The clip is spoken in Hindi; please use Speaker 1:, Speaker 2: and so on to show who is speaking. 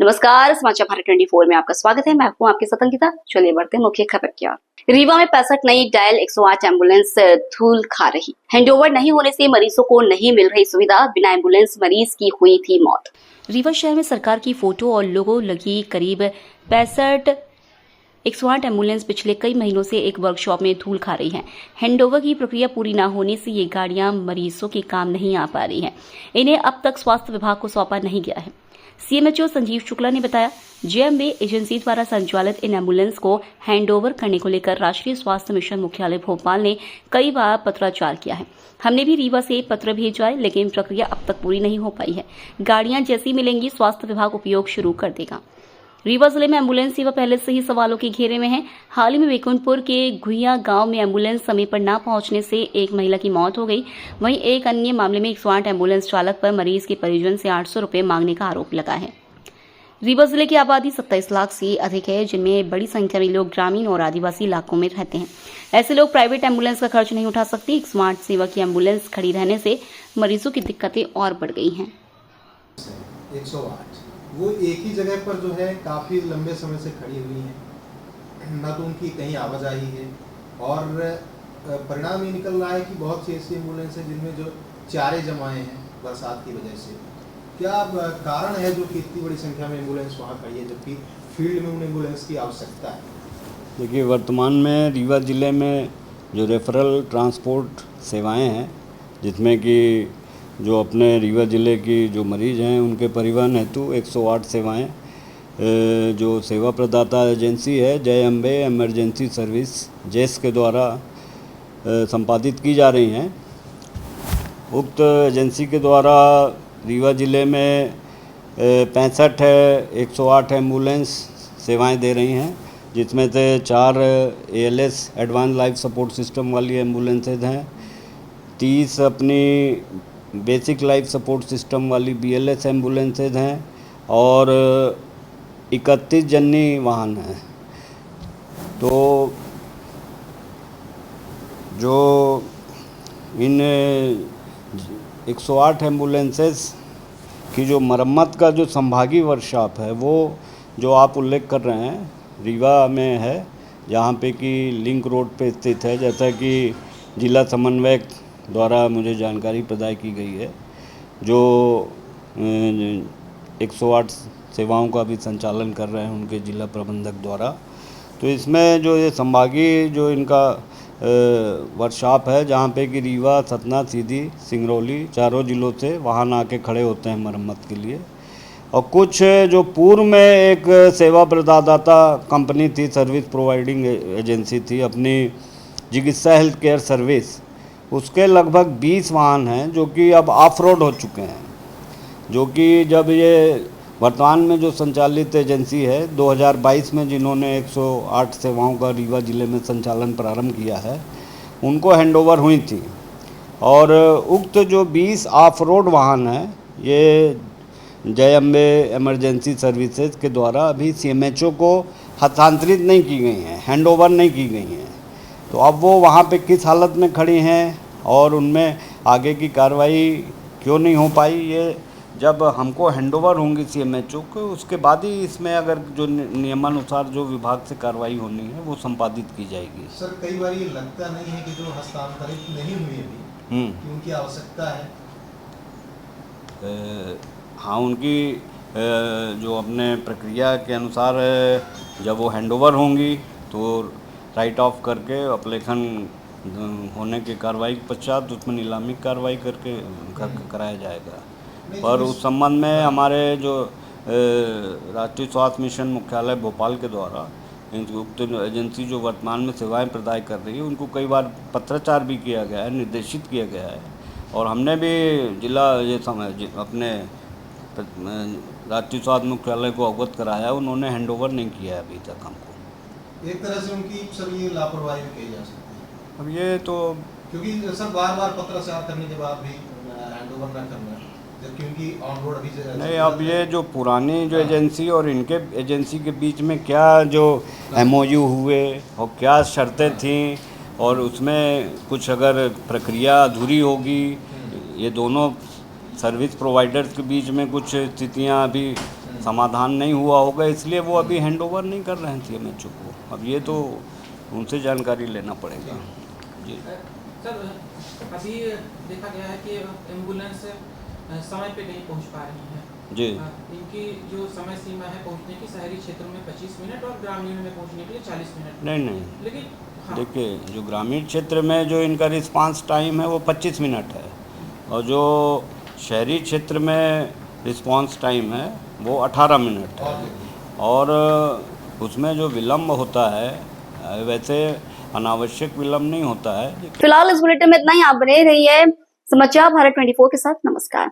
Speaker 1: नमस्कार, समाचार भारत 24 में आपका स्वागत है। मैं हूं आपके साथ अंकिता। चलिए बढ़ते हैं मुख्य खबर की ओर। रीवा में 65 नई डायल 108 एम्बुलेंस धूल खा रही। हैंडओवर नहीं होने से मरीजों को नहीं मिल रही सुविधा। बिना एम्बुलेंस मरीज की हुई थी मौत। रीवा शहर में सरकार की फोटो और लोगो लगी करीब 65 108 एम्बुलेंस पिछले कई महीनों से एक वर्कशॉप में धूल खा रही हैं। हैंडओवर की प्रक्रिया पूरी न होने से ये गाड़ियां मरीजों के काम नहीं आ पा रही हैं। इन्हें अब तक स्वास्थ्य विभाग को सौंपा नहीं गया है। सीएमएचओ संजीव शुक्ला ने बताया, जेएमबी एजेंसी द्वारा संचालित इन एम्बुलेंस को हैंडओवर करने को लेकर राष्ट्रीय स्वास्थ्य मिशन मुख्यालय भोपाल ने कई बार पत्राचार किया है। हमने भी रीवा से पत्र भेजा है, लेकिन प्रक्रिया अब तक पूरी नहीं हो पाई है। गाड़ियां जैसी मिलेंगी स्वास्थ्य विभाग उपयोग शुरू कर देगा। रीवा जिले में एम्बुलेंस सेवा पहले से ही सवालों के घेरे में है। हाल ही में वेकुंठपुर के घुइया गांव में एम्बुलेंस समय पर न पहुंचने से एक महिला की मौत हो गई। वहीं एक अन्य मामले में 108 एम्बुलेंस चालक पर मरीज के परिजन से 800 रुपए मांगने का आरोप लगा है। रीवा जिले की आबादी 27 लाख से अधिक है, जिनमें बड़ी संख्या में लोग ग्रामीण और आदिवासी इलाकों में रहते हैं। ऐसे लोग प्राइवेट एम्बुलेंस का खर्च नहीं उठा सकते। स्मार्ट सेवा की एम्बुलेंस खड़ी रहने से मरीजों की दिक्कतें और बढ़ गई हैं।
Speaker 2: 108 वो एक ही जगह पर जो है काफ़ी लंबे समय से खड़ी हुई हैं, न तो उनकी कहीं आवाजाही है और परिणाम ये निकल रहा है कि बहुत सी ऐसी एम्बुलेंस है जिनमें जो चारे जमाए हैं बरसात की वजह से। क्या कारण है जो कि इतनी बड़ी संख्या में एम्बुलेंस वहाँ खड़ी है जबकि फील्ड में उन एम्बुलेंस की आवश्यकता है?
Speaker 3: देखिए, वर्तमान में रीवा ज़िले में जो रेफरल ट्रांसपोर्ट सेवाएं हैं, जिसमें कि जो अपने रीवा ज़िले की जो मरीज़ हैं उनके परिवहन हेतु 108 सेवाएं जो सेवा प्रदाता एजेंसी है जय अम्बे इमरजेंसी सर्विस जेस के द्वारा संपादित की जा रही हैं। उक्त एजेंसी के द्वारा रीवा ज़िले में 65 108 एम्बुलेंस सेवाएं दे रही हैं, जिसमें से 4 ALS advance life support system वाली एम्बुलेंसेज हैं, 30 अपनी बेसिक लाइफ सपोर्ट सिस्टम वाली BLS एम्बुलेंसेज हैं और 31 जननी वाहन हैं। तो जो इन 108 एम्बुलेंसेस की जो मरम्मत का जो संभागीय वर्कशॉप है, वो जो आप उल्लेख कर रहे हैं रीवा में है, जहाँ पे कि लिंक रोड पे स्थित है। जैसा कि जिला समन्वयक द्वारा मुझे जानकारी प्रदान की गई है, जो 108 सेवाओं का भी संचालन कर रहे हैं उनके जिला प्रबंधक द्वारा। तो इसमें जो ये संभागीय जो इनका वर्कशॉप है, जहाँ पे कि रीवा, सतना, सीधी, सिंगरौली चारों जिलों से वाहन आके खड़े होते हैं मरम्मत के लिए। और कुछ जो पूर्व में एक सेवा प्रदाता कंपनी थी, सर्विस प्रोवाइडिंग एजेंसी थी अपनी चिकित्सा हेल्थ केयर सर्विस, उसके लगभग 20 वाहन हैं जो कि अब ऑफ रोड हो चुके हैं। जो कि जब ये वर्तमान में जो संचालित एजेंसी है 2022 में जिन्होंने 108 सेवाओं का रीवा ज़िले में संचालन प्रारंभ किया है, उनको हैंडओवर हुई थी। और उक्त जो 20 ऑफ रोड वाहन हैं, ये जय अम्बे इमरजेंसी सर्विसेज के द्वारा अभी CMHO को हस्तांतरित नहीं की गई हैं, हैंडओवर नहीं की गई हैं। तो अब वो वहाँ पे किस हालत में खड़ी हैं और उनमें आगे की कार्रवाई क्यों नहीं हो पाई, ये जब हमको हैंडओवर होंगी CMHO को, उसके बाद ही इसमें अगर जो नियमानुसार जो विभाग से कार्रवाई होनी है वो संपादित की जाएगी।
Speaker 2: सर, कई बार ये लगता नहीं है कि जो हस्तांतरित नहीं हुई अभी कि उनकी आवश्यकता है।
Speaker 3: हाँ, उनकी जो अपने प्रक्रिया के अनुसार जब वो हैंडओवर होंगी तो राइट ऑफ करके अपलेखन होने के कार्रवाई के पश्चात उसमें नीलामी कार्रवाई करके कराया जाएगा। पर उस संबंध में हमारे जो राष्ट्रीय स्वास्थ्य मिशन मुख्यालय भोपाल के द्वारा उक्त एजेंसी जो वर्तमान में सेवाएं प्रदान कर रही है, उनको कई बार पत्राचार भी किया गया है, निर्देशित किया गया है। और हमने भी जिला अपने राष्ट्रीय स्वास्थ्य मुख्यालय को अवगत कराया, उन्होंने हैंडओवर नहीं किया है अभी तक हमको।
Speaker 2: एक तरह से उनकी सर ये लापरवाही भी कही जा सकती है।
Speaker 3: अब ये तो
Speaker 2: क्योंकि सर बार-बार पत्राचार करने के बाद भी हैंडओवर न करना, जबकि उनकी ऑन रोड अभी
Speaker 3: नहीं। अब ये जो पुरानी जो एजेंसी और इनके एजेंसी के बीच में क्या जो MOU हुए और क्या शर्तें थीं, और उसमें कुछ अगर प्रक्रिया अधूरी होगी, ये दोनों सर्विस प्रोवाइडर्स के बीच में कुछ स्थितियां अभी समाधान नहीं हुआ होगा, इसलिए वो अभी हैंड ओवर नहीं कर रहे हैं सीएमएचओ को। अब ये तो उनसे जानकारी लेना पड़ेगा जी।
Speaker 4: सर अभी देखा गया है कि एम्बुलेंस समय पे नहीं पहुंच पा रही है
Speaker 3: जी।
Speaker 4: इनकी जो समय सीमा है पहुंचने की, शहरी क्षेत्रों में 25 मिनट और ग्रामीण में पहुंचने के लिए 40 मिनट।
Speaker 3: नहीं
Speaker 4: लेकिन हाँ,
Speaker 3: देखिए, जो ग्रामीण क्षेत्र में जो इनका रिस्पांस टाइम है वो 25 मिनट है, और जो शहरी क्षेत्र में रिस्पांस टाइम है वो 18 मिनट है। और उसमें जो विलम्ब होता है वैसे अनावश्यक विलम्ब नहीं होता है।
Speaker 1: फिलहाल इस बुलेटिन में इतना ही। आप बने रहिए समाचार भारत 24 के साथ। नमस्कार।